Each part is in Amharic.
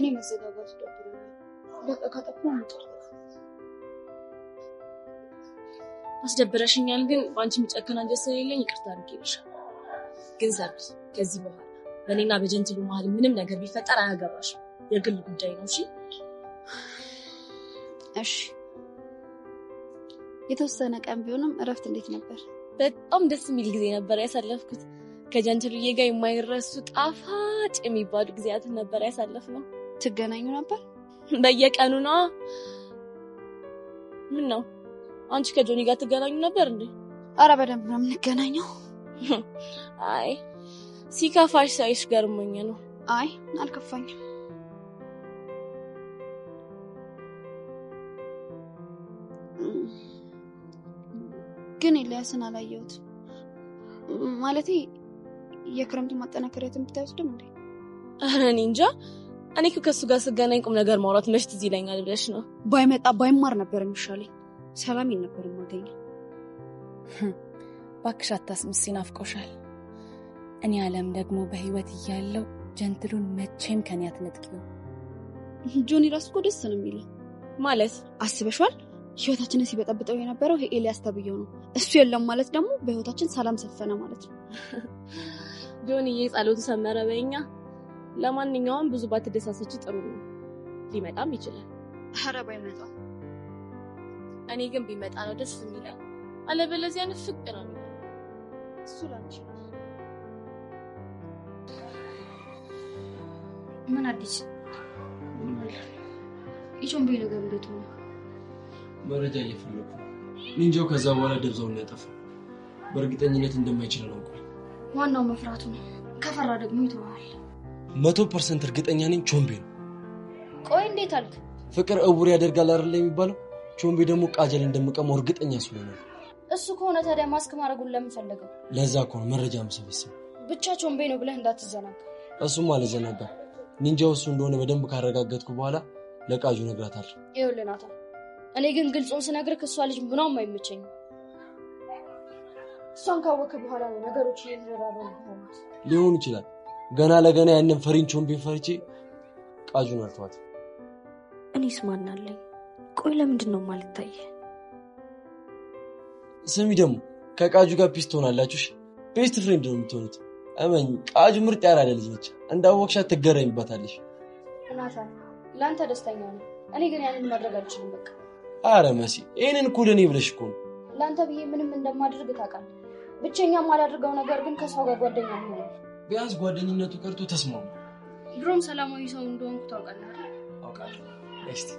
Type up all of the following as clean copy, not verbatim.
እኔ መዘጋጋቱ ደብሮኛል። በቃ ካጠፋሁ ነው። አስደብረሽኛል፣ ግን ባንቺ የሚጨክን አንጀት ስለሌለኝ ይቅርታ አድርጌልሻለሁ። ግን ሰብሊ ከዚህ በኋላ በእኔና በጀንትሉ መሀል ምንም ነገር ቢፈጠር አያገባሽም። የግል ጉዳይ ነው። እሺ እሺ። የተወሰነ ቀን ቢሆንም እረፍት እንዴት ነበር? በጣም ደስ የሚል ጊዜ ነበር ያሳለፍኩት። ከጀንትሉዬ ጋር የማይረሱ ጣፋጭ የሚባሉ ጊዜያትን ነበር ያሳለፍነው። ትገናኙ ነበር? በየቀኑ ነው። ምን ነው አንቺ ከጆኒ ጋር ትገናኙ ነበር እንዴ? አረ በደንብ ነው የምንገናኘው። አይ ሲከፋሽ ሳይሽ ገርሞኝ ነው። አይ አልከፋኝም። ግን ኤልያስን አላየሁት። ማለቴ የክረምቱ ማጠናከሪያ ትምህርት አይወስድም እንዴ? ኧረ እኔ እንጃ። እኔ ከሱ ጋር ስገናኝ ቁም ነገር ማውራት መች ትዝ ይለኛል ብለሽ ነው? ባይመጣ ባይማር ነበር የሚሻለኝ። ሰላሜን ነበር የማገኘው። እባክሽ አታስምሲ፣ ናፍቆሻል። እኔ አለም ደግሞ በህይወት እያለው ጀንትሉን መቼም ከኔ አትነጥቂው። ጆኒ ራሱ እኮ ደስ ነው የሚለው። ማለት አስበሽዋል? ህይወታችንን ሲበጠብጠው የነበረው ይሄ ኤልያስ ተብዬው ነው። እሱ የለም ማለት ደግሞ በህይወታችን ሰላም ሰፈነ ማለት ነው። ጆኒዬ ጸሎቱ ሰመረ በእኛ። ለማንኛውም ብዙ ባትደሳሰች ጥሩ ነው። ሊመጣም ይችላል። ኧረ ባይመጣ። እኔ ግን ቢመጣ ነው ደስ የሚለው። አለበለዚያ ንፍቅ ነው የሚለው። እሱ ላንቺ ነው። ምን አዲስ? ይቾምቤ ነገር እንዴት ነው? መረጃ እየፈለኩ ኒንጃው ከዛ በኋላ ደብዛውን ያጠፋው በእርግጠኝነት እንደማይችል ነው። ዋናው መፍራቱ ነው። ከፈራ ደግሞ ይተዋል። 100% እርግጠኛ ነኝ ቾምቤ ነው። ቆይ እንዴት አልክ? ፍቅር እውር ያደርጋል አይደል የሚባለው? ቾምቤ ደግሞ ቃጀል እንደምቀመው እርግጠኛ ስለሆነ እሱ ከሆነ ታዲያ ማስክ ማድረጉን ለምን ፈለገው? ለዛ እኮ ነው መረጃ መሰብሰብ። ብቻ ቾምቤ ነው ብለህ እንዳትዘናጋ። እሱም አልዘናጋ። ኒንጃው እሱ እንደሆነ በደንብ ካረጋገጥኩ በኋላ ለቃጁ ነግራታለሁ። ይኸውልህ ናታን፣ እኔ ግን ግልጹን ስነግርህ እሷ ልጅ ምንም አይመቸኝም። እሷን ካወቅህ በኋላ ነው ነገሮች እየተደራረቡ ሆኑት። ሊሆን ይችላል። ገና ለገና ያንን ፈሪን ቾምቤ ፈርቼ ቃጁን አልተዋት። እኔስ ማን አለኝ? ቆይ ለምንድን ነው ማልታይ? ስሚ ደግሞ ከቃጁ ጋር ፒስ ትሆናላችሁ። ቤስት ፍሬንድ ነው የምትሆኑት። እመኝ ቃጁ ምርጥ ያራዳ ልጅ ነች። እንዳወቅሻት ትገረሚባታለሽ። ናታን ለአንተ ደስተኛ ነው። እኔ ግን ያንን ማድረግ አልችልም። በቃ አረ መሲ ይሄንን እኮ ለኔ ብለሽ እኮ ነው። ለአንተ ብዬ ምንም እንደማድረግ ታውቃለህ። ብቸኛ ማላደርገው ነገር ግን ከሰው ጋር ጓደኛ ነው። ቢያንስ ጓደኝነቱ ቀርቶ ተስማሙ። ድሮም ሰላማዊ ሰው እንደሆንኩ ታውቃለህ አይደል? አውቃለሁ። እስቲ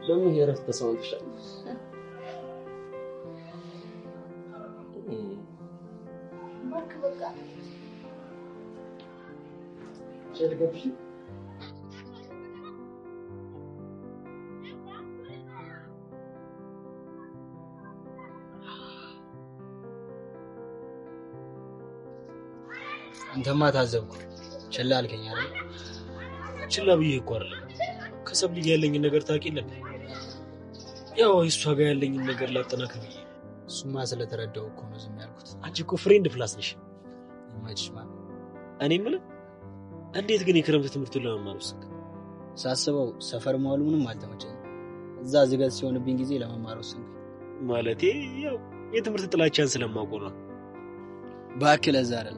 ለምን ይረፍ ተሰውልሻል? በቃ ሸልገብሽ አንተማ ታዘብኩ። ችላ አልከኝ አይደል? ችላ ብዬ እኮ አይደለም። ከሰብሊ ጋር ያለኝን ነገር ታውቂልኝ። ያው እሷ ጋር ያለኝን ነገር ላጠናክር ብዬ። እሱማ ስለተረዳው እኮ ነው ዝም ያልኩት። አንቺ እኮ ፍሬንድ ፕላስ ነሽ። ይመችሽ ማለት እኔ የምልህ እንዴት ግን የክረምት ትምህርቱን ለመማር ወሰንክ? ሳስበው ሰፈር መዋሉ ምንም አልተመቸኝም። እዛ ዝገት ሲሆንብኝ ጊዜ ለመማር ወሰንኩ። ማለቴ ያው የትምህርት ጥላቻን ስለማውቀው ነው። እባክህ ለዛ አይደል፣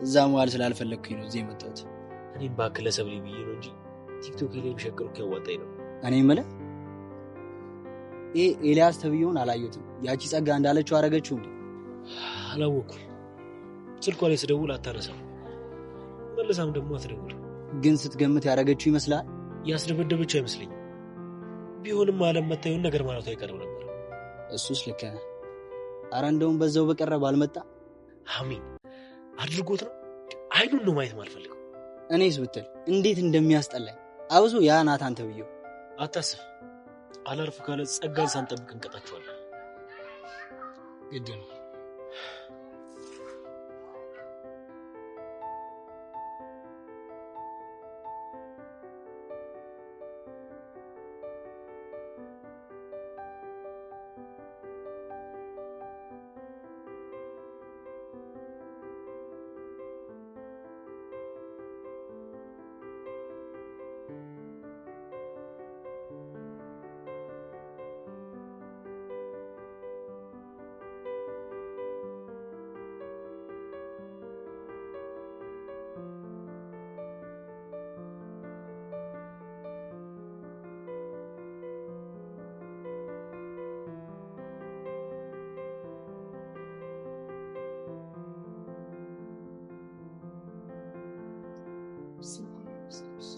እዛ መዋል ስላልፈለግኩኝ ነው እዚህ የመጣሁት። እኔም እባክህ ለሰብሊ ብዬ ነው እንጂ ቲክቶክ ላይ የሚሸቅሩ ያዋጣኝ ነው። እኔ የምልህ ኤልያስ ተብዬውን አላየሁትም። ያቺ ጸጋ እንዳለችው አረገችው እንዴ? አላወኩም። ስልኳ ላይ ስደውል አታነሳም፣ መልሳም ደግሞ አትደውል። ግን ስትገምት ያረገችው ይመስላል? ያስደበደበችው አይመስለኝም። ቢሆንም አለም መታየውን ነገር ማለቱ አይቀርም ነበር። እሱስ ልክ ነህ። ኧረ እንደውም በዛው በቀረብ አልመጣ። አሚን አድርጎት ነው። አይኑን ነው ማየት ማልፈልገው። እኔስ ብትል እንዴት እንደሚያስጠላኝ። አብሶ ያ ናታን ተብዬው። አታስብ፣ አላርፍ ካለ ጸጋን ሳንጠብቅ እንቀጣቸዋለን። ግድ ነው።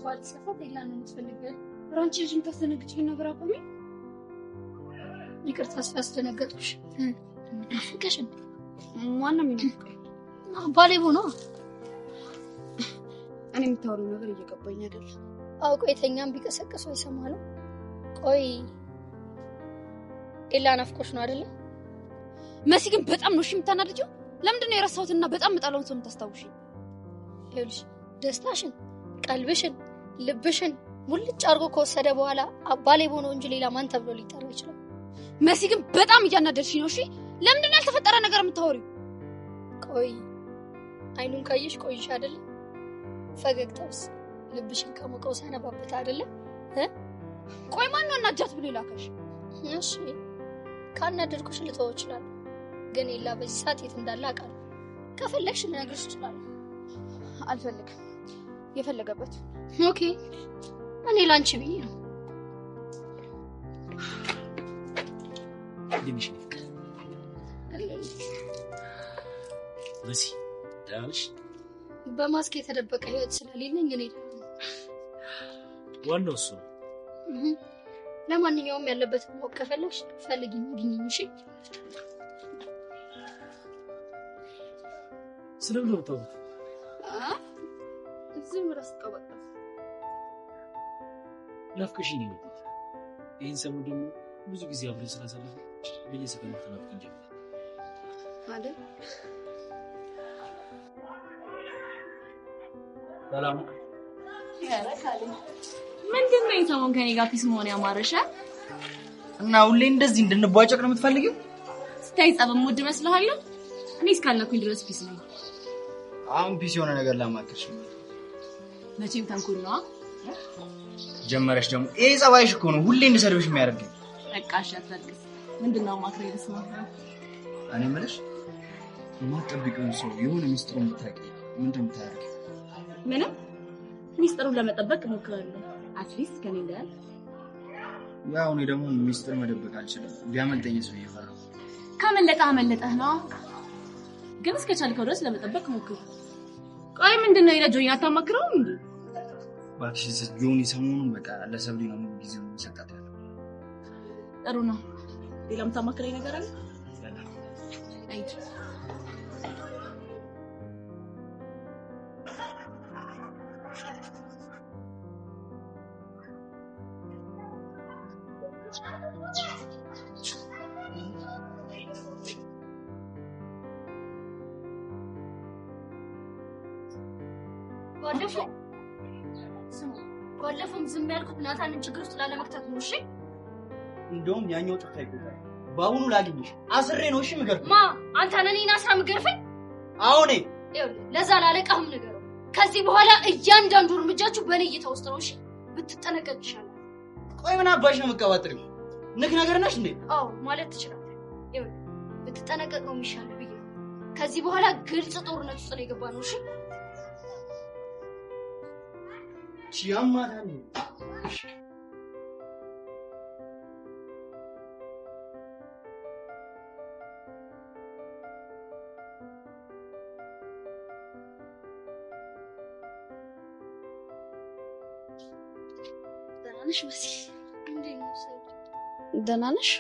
ባልሰፋት ሌላ ነው የምትፈልገው? ራንቺ ልጅ የምታስደነግጭኝ ነገር አቁሚ። ይቅርታ ስላስደነገጥኩሽ። ፍቅሽን ማንም ይናፍቀኝ ባሌቦ ነው። እኔ የምታወሪው ነገር እየገባኝ አይደለም። አውቆ የተኛም ቢቀሰቅሰው ይሰማሉ። ቆይ ኤላ ናፍቆሽ ነው አይደለ? መሲ ግን በጣም ነው እሺ የምታናድጂው። ለምንድን ነው የረሳሁትና በጣም የምጠላውን ሰው የምታስታውሽኝ? ይኸውልሽ ደስታሽን፣ ቀልብሽን፣ ልብሽን ሙልጭ አድርጎ ከወሰደ በኋላ ባሌቦ ነው እንጂ ሌላ ማን ተብሎ ሊጠራ ይችላል? መሲ ግን በጣም እያናደድሽኝ ነው። እሺ ለምንድን ነው ያልተፈጠረ ነገር የምታወሪው? ቆይ አይኑን ካየሽ ቆይሽ አይደለ? ፈገግታውስ ልብሽን ከሞቀው ሰነባበት አይደለ? ቆይ ማን ነው እናጃት ብሎ ላከሽ? እሺ ካናደድኩሽ ልተው ይችላል፣ ግን ኤላ በዚህ ሰዓት የት እንዳለ አውቃለሁ። ከፈለግሽ ልነግርሽ እችላለሁ። አልፈልግም። የፈለገበት ኦኬ። እኔ ላንቺ ብዬ ነው። ድንሽ መሲ ዳንሽ በማስክ የተደበቀ ህይወት ስለሌለኝ እኔ ዋናው እሱ ነው። ለማንኛውም ያለበት ማወቅ ከፈለግሽ ፈልጊኝ አግኝኝ። እሺ ስለምን ነው እዚህ ምራስ ተቀበጣ ናፍቀሽኝ ነው። ይሄን ሰሞን ደግሞ ብዙ ጊዜ አብረን ስላሳለፈ በየሰከንዱ ተናፍቀኝ ጀመረ አይደል? ሰላም ያረካል። ምንድነው የሰሞን ከኔ ጋር ፒስ መሆን ያማረሽ? እና ሁሌ እንደዚህ እንድንቧጨቅ ነው የምትፈልጊው? ስታይ ጸበም ሙድ መስልሃል? እኔ እስካልነኩኝ ድረስ ፒስ ነኝ። አሁን ፒስ የሆነ ነገር ላማክርሽ። መቼም ተንኩል ነው ጀመረሽ ደግሞ። ይሄ ጸባይሽ እኮ ነው ሁሌ እንድሰርብሽ የሚያደርገኝ። በቃ አሻፈርክስ። ምንድነው ማክሬ ደስማ? እኔ የምልሽ የማትጠብቂውን ሰው የሆነ ሚስጥሩን ብታውቂ ምን እንደምታደርጊ? ምንም ሚስጥሩን ለመጠበቅ እሞክራለሁ። አትሊስት ከኔ ጋር ያው እኔ ደግሞ ሚስጥር መደበቅ አልችልም። ቢያመልጠኝ ሰው እየፈራሁ። አመለጠህ ነው። ግን እስከቻልከው ድረስ ለመጠበቅ ሞክር። ቆይ ምንድነው የለጆኝ አታማክረው እንዴ? ባክሽ ጆኒ ሰሞኑን በቃ ለሰብሊ ነው ጊዜው የሚሰጣት ያለው። ጥሩ ነው። ሌላም ታማክረኝ ነገር አለ? አይት ባለፈውም ዝም ያልኩት ናታንን ችግር ውስጥ ላለመክተት ነው። እሺ እንደውም ያኛው ጥፋ ይቆጣል። በአሁኑ ላግኝሽ አስሬ ነው። እሺ ምገርፍ ማ አንተ ነኝ አስራ ምገርፈኝ? አሁን ለዛ ላለቃህም ነገር ከዚህ በኋላ እያንዳንዱ እርምጃችሁ በእኔ እይታ ውስጥ ነው። እሺ ብትጠነቀቅ ይሻላል። ቆይ ምን አባሽ ነው የምትቀባጥሪው? ንክ ነገር ነሽ እንዴ? አዎ ማለት ትችላለህ። ብትጠነቀቅ ነው የሚሻለው ብዬ ከዚህ በኋላ ግልጽ ጦርነት ውስጥ ነው የገባነው። እሺ ቺያማታኒ ደህና ነሽ መሲ? እንዴት ነው? ደህና ነሽ?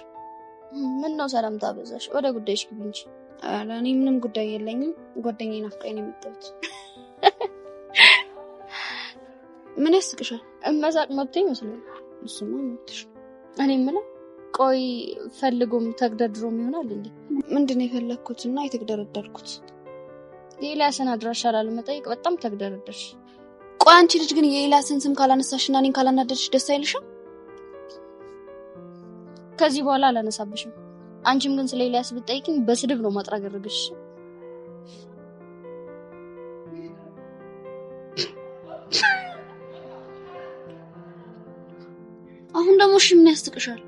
ምን ነው ሰላምታ በዛሽ? ወደ ጉዳይሽ ግቢ እንጂ። ኧረ እኔ ምንም ጉዳይ የለኝም። ጓደኛዬ ናፍቃኝ ነው የመጣሁት። ምን ያስቅሻል? መሳቅ መብቴ ይመስላል። እሱማ መብትሽ። እኔ የምለው ቆይ ፈልጎም ተግደድሮም ይሆናል እንዴ? ምንድነው የፈለግኩትና የተግደረደርኩት? የኤልያስን አድራሻ ላለመጠየቅ በጣም ተግደረደርሽ። ቆይ አንቺ ልጅ ግን የኤልያስን ስም ካላነሳሽና እኔን ካላናደድሽ ደስ አይልሽም? ከዚህ በኋላ አላነሳብሽም። አንቺም ግን ስለ ኤልያስ ብትጠይቂኝ በስድብ ነው ማጥራገርግሽ። አሁን ደግሞ እሺ ምን ያስቅሻል?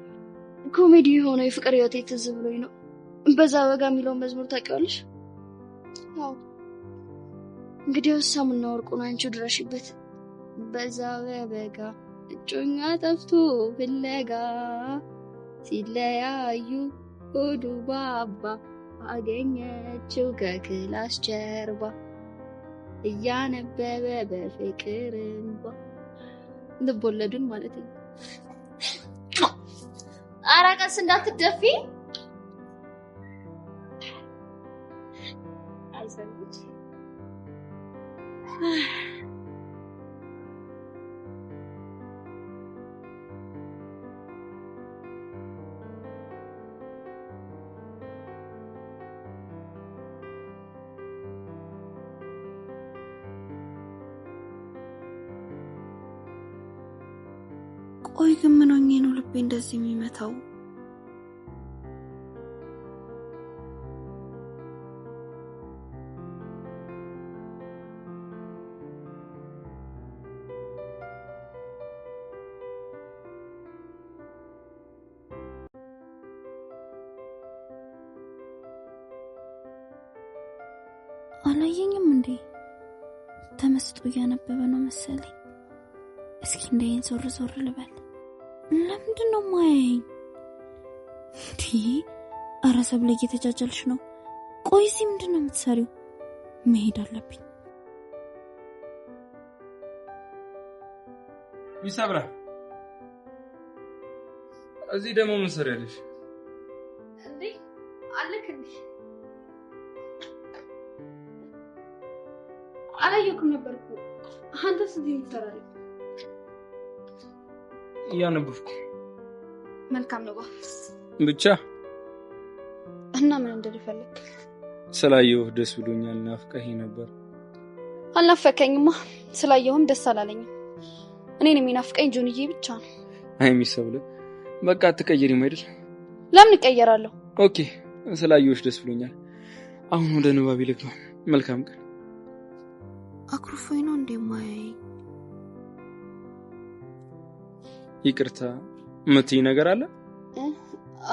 ኮሜዲ የሆነ የፍቅር ህይወት ትዝ ብሎኝ ነው። በዛ በጋ የሚለውን መዝሙር ታውቂዋለሽ? አዎ። እንግዲህ ሳሙና ወርቁን አንቺው ድረሽበት። በዛ በጋ እጮኛ ጠፍቶ ፍለጋ ሲለያዩ ሆዱ ባባ አገኘችው ከክላስ ጀርባ እያነበበ በፍቅር እንባ ልቦለዱን ማለት ነው። አራቀስ እንዳትደፊ አይሰልች ቆይ ግን ምን ሆኜ ነው ልቤ እንደዚህ የሚመታው? አላየኝም እንዴ? ተመስጦ እያነበበ ነው መሰለኝ። እስኪ እንደይን ዞር ዞር ልበል። ለምንድን ነው ማያየኝ? እንዴ ኧረ ሰብለ እየተጃጃልሽ ነው። ቆይ እዚህ ምንድን ነው የምትሰሪው? መሄድ አለብኝ። ሚሳብራ እዚህ ደግሞ ምን ሰሪያለሽ? እንዴ አለክ እንዴ? አላየኩም ነበርኩ። አንተስ እዚህ ምትሰራለህ? እያነበብኩ። መልካም ነው ብቻ እና ምን እንደልፈልግ ስላየሁህ ደስ ብሎኛል። ናፍቀኸኝ ነበር። አልናፈቀኝማ። ስላየሁም ደስ አላለኝም። እኔን የሚናፍቀኝ ጆንዬ ብቻ ነው። አይ ሚሳብለ በቃ አትቀየሪም አይደል? ለምን እቀየራለሁ? ኦኬ ስላየሁሽ ደስ ብሎኛል። አሁን ወደ ንባብ ልግባ። መልካም ቀን። አኩርፎኝ ነው እንደማያይ። ይቅርታ የምትይ ነገር አለ?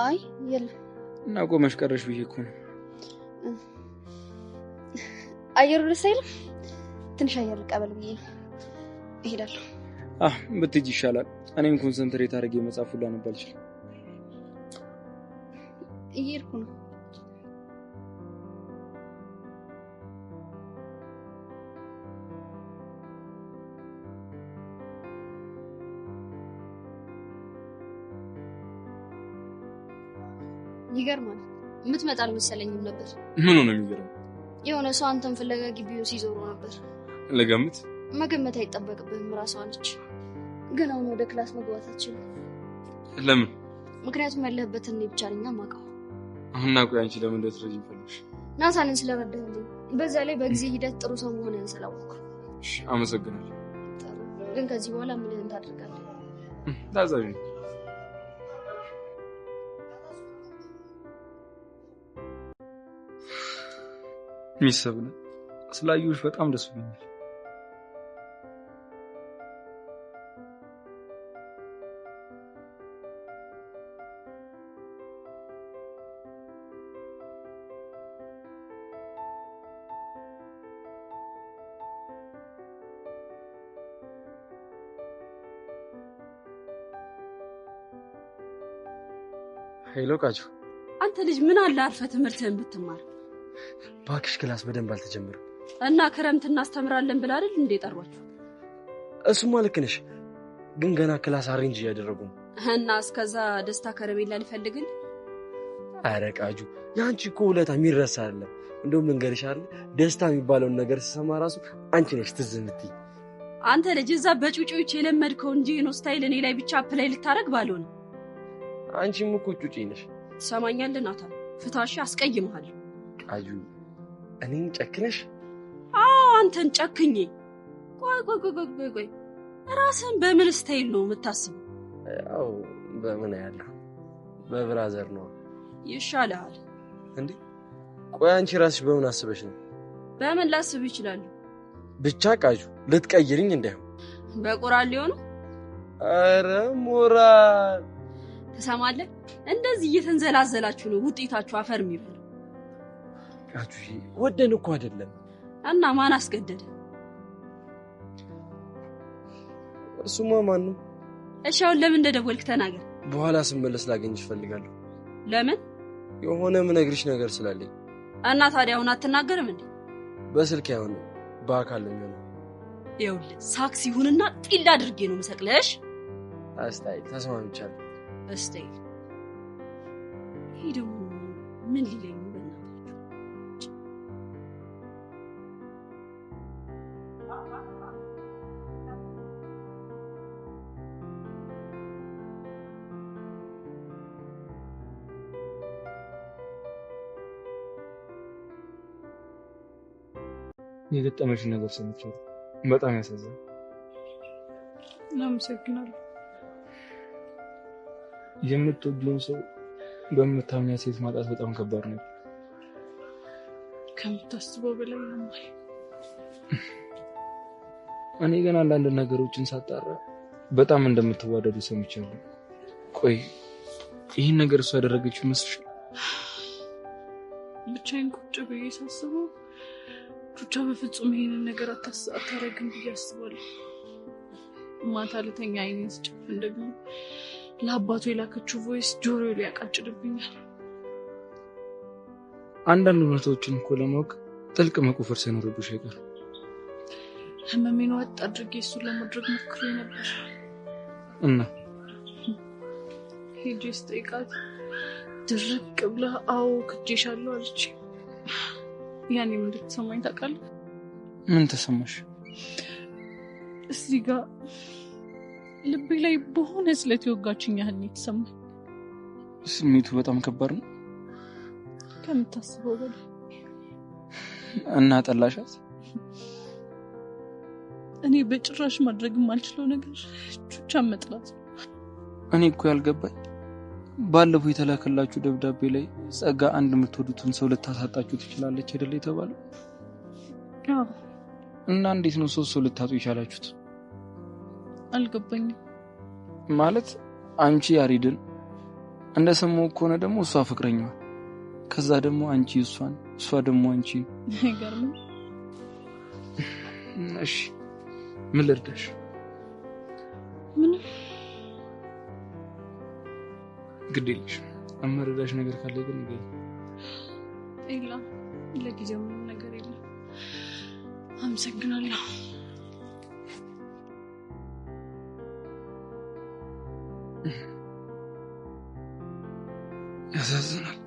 አይ የለም። እና ቆመሽ ቀረሽ ብዬ እኮ ነው። አየሩ ደስ አይልም? ትንሽ አየር ልቀበል ብዬ ነው። እሄዳለሁ። ብትሄጂ ይሻላል። እኔም ኮንሰንትሬት አድርጌ መጻፍ ሁላ ነበር አልችልም። እየሄድኩ ነው። ይገርማል። የምትመጣ አልመሰለኝም ነበር። ምን ነው የሚገርም? የሆነ ሰው አንተን ፍለጋ ግቢው ሲዞሩ ነበር። ለገምት መገመት አይጠበቅብህም። ራሷ ነች። ግን አሁን ወደ ክላስ መግባታችን ለምን? ምክንያቱም ያለህበትን እኔ ብቻ ነኝ የማውቀው። አሁን ቆይ አንቺ ለምን እንደትረጂኝ ፈልግሽ? ናታንን ስለረዳህልኝ፣ በዛ ላይ በጊዜ ሂደት ጥሩ ሰው መሆንህን ስላወቅሁ አመሰግናለሁ። ግን ከዚህ በኋላ ምንህን ታደርጋለህ? ታዛዥ ሚሳብለ ስላየሁሽ በጣም ደስ ብሎኛል። ሄሎ ቃጁ፣ አንተ ልጅ ምን አለ አርፈህ ትምህርትህን ብትማር። ባክሽ ክላስ በደንብ አልተጀመረም እና ክረምት እናስተምራለን ብላ አይደል እንዴ ጠሯችሁ? እሱማ ልክ ነሽ፣ ግን ገና ክላስ አሬንጅ እያደረጉ ነው። እና እስከዛ ደስታ ከረሜላ ልፈልግልህ? ኧረ ቃጁ ያንቺ እኮ ውለታ የሚረሳ አይደለም። እንደውም ልንገርሽ አይደል ደስታ የሚባለውን ነገር ስሰማ ራሱ አንቺ ነሽ ትዝ የምትይ። አንተ ልጅ እዛ በጩጩዎች የለመድከው እንጂ ነው ስታይል እኔ ላይ ብቻ አፕላይ ልታረግ ባልሆነ። አንቺም እኮ ጩጪ ነሽ። ትሰማኛለህ ናታን? ፍታሽ አስቀይምሃለሁ። ቃጁ እኔን ጨክነሽ? አዎ አንተን ጨክኜ። ቆይ ራስን በምን ስታይል ነው የምታስበው? ያው በምን ያለው በብራዘር ነው። ይሻልሃል እንዴ? ቆይ አንቺ ራስሽ በምን አስበሽ ነው? በምን ላስብ ይችላል? ብቻ ቃጁ ልትቀይርኝ እንዳይሆን። በቁራል ሊሆን? አረ ሞራል ተሰማለህ? እንደዚህ እየተንዘላዘላችሁ ነው ውጤታችሁ አፈር የሚበላው። ቃጁ ወደን እኮ አይደለም። እና ማን አስገደደ? እሱማ ማን ነው? እሺ አሁን ለምን እንደደወልክ ተናገር። በኋላ ስመለስ ላገኝሽ እፈልጋለሁ። ለምን? የሆነ ምነግርሽ ነገር ስላለኝ። እና ታዲያ አሁን አትናገርም እንዴ? በስልክ አይሆንም፣ በአካል ነው የሚሆነው። ይኸውልህ ሳክስ ይሁንና ጢል አድርጌ ነው የምሰቅለሽ። አስታይ ተስማምቻለሁ። እስታይ ይሄ ደግሞ ምን ሊለኝ በእናታችሁ? የገጠመሽ ነገር ሰምቻለሁ። በጣም ያሳዝናል። አመሰግናለሁ። የምትወጂውን ሰው በምታምኛት ሴት ማጣት በጣም ከባድ ነው። ከምታስበው በላይ ነው። እኔ ግን አንዳንድ ነገሮችን ሳጣራ በጣም እንደምትዋደዱ ሰምቻለሁ። ቆይ ይህን ነገር እሱ ያደረገችው ይመስልሻል? ብቻዬን ቁጭ ብዬ ሳስበው ቹቻ በፍጹም ይሄንን ነገር አታረግም ብዬ አስባለሁ። ማታ ልተኛ አይኔን ስጨፍን ደግሞ ለአባቱ የላከችው ቮይስ ጆሮዬ ላይ ያቃጭልብኛል። አንዳንድ እውነቶችን እኮ ለማወቅ ጥልቅ መቆፈር ሳይኖርብሽ አይቀር። ህመሜን ዋጥ አድርጌ እሱን ለማድረግ ሞክሬ ነበር እና ሄጄ ስጠይቃት ድርቅ ብላ አዎ ክጄሻለሁ አለች። ያኔ ምን እንደተሰማኝ ታውቃለህ? ምን ተሰማሽ? እዚህ ጋር ልቤ ላይ በሆነ ስለት የወጋችኝ ያህል ነው የተሰማኝ። ስሜቱ በጣም ከባድ ነው ከምታስበው በላይ። እና ጠላሻት? እኔ በጭራሽ ማድረግ የማልችለው ነገር ቹቻን መጥላት። እኔ እኮ ያልገባኝ ባለፈው የተላከላችሁ ደብዳቤ ላይ ጸጋ አንድ የምትወዱትን ሰው ልታሳጣችሁ ትችላለች አይደል የተባለው? አዎ። እና እንዴት ነው ሶስት ሰው ልታጡ ይቻላችሁት? አልገባኝም። ማለት አንቺ ያሬድን እንደሰማው ከሆነ ደግሞ እሷ ፍቅረኛዋ፣ ከዛ ደግሞ አንቺ እሷን፣ እሷ ደግሞ አንቺ። አይገርም? እሺ ምን ልርዳሽ? ምን ግዴለሽ አመረዳሽ ነገር ካለ ግን ይገኝ። የለም ለጊዜው ምንም ነገር የለም። አመሰግናለሁ። ያሳዝናል።